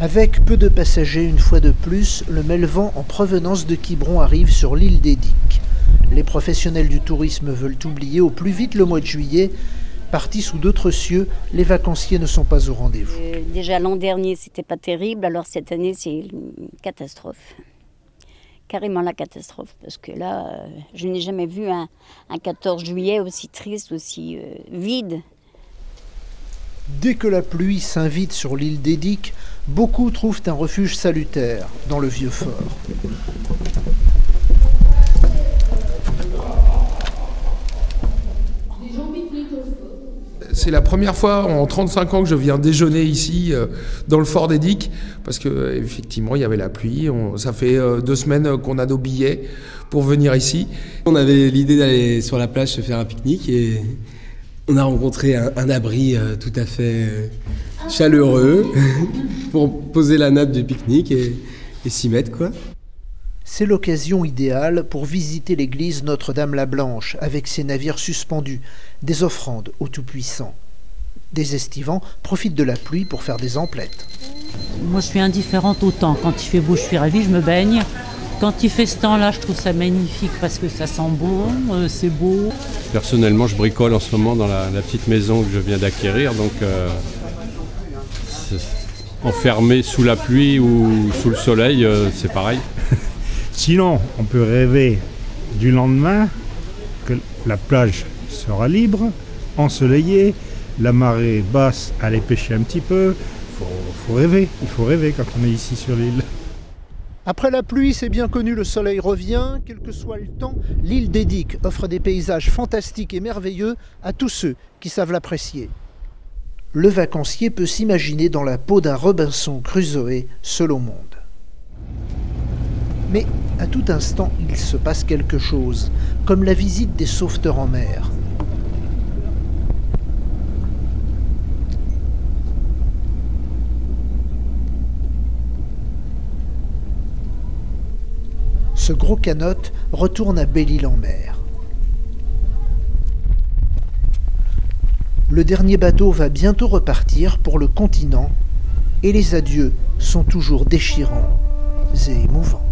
Avec peu de passagers une fois de plus, le Melvan en provenance de Quiberon arrive sur l'île des Diques. Les professionnels du tourisme veulent oublier au plus vite le mois de juillet. Partis sous d'autres cieux, les vacanciers ne sont pas au rendez-vous. Déjà l'an dernier, c'était pas terrible, alors cette année, c'est une catastrophe. Carrément la catastrophe, parce que là, je n'ai jamais vu un 14 juillet aussi triste, aussi vide. Dès que la pluie s'invite sur l'île des Diques, beaucoup trouvent un refuge salutaire dans le vieux fort. C'est la première fois en 35 ans que je viens déjeuner ici dans le fort des Diques, parce qu'effectivement il y avait la pluie. Ça fait 2 semaines qu'on a nos billets pour venir ici. On avait l'idée d'aller sur la plage se faire un pique-nique et on a rencontré un abri tout à fait chaleureux pour poser la nappe du pique-nique et s'y mettre, quoi. C'est l'occasion idéale pour visiter l'église Notre-Dame-la-Blanche avec ses navires suspendus, des offrandes au Tout-Puissant. Des estivants profitent de la pluie pour faire des emplettes. Moi je suis indifférente au temps. Quand il fait beau, je suis ravie, je me baigne. Quand il fait ce temps-là, je trouve ça magnifique parce que ça sent bon, c'est beau. Personnellement, je bricole en ce moment dans la petite maison que je viens d'acquérir, donc enfermé sous la pluie ou sous le soleil, c'est pareil. Sinon, on peut rêver du lendemain que la plage sera libre, ensoleillée, la marée basse, aller pêcher un petit peu. Il faut rêver quand on est ici sur l'île. Après la pluie, c'est bien connu, le soleil revient. Quel que soit le temps, l'île des Diques offre des paysages fantastiques et merveilleux à tous ceux qui savent l'apprécier. Le vacancier peut s'imaginer dans la peau d'un Robinson Crusoe seul au monde. Mais à tout instant, il se passe quelque chose, comme la visite des sauveteurs en mer. Ce gros canot retourne à Belle-Île-en-Mer. Le dernier bateau va bientôt repartir pour le continent et les adieux sont toujours déchirants et émouvants.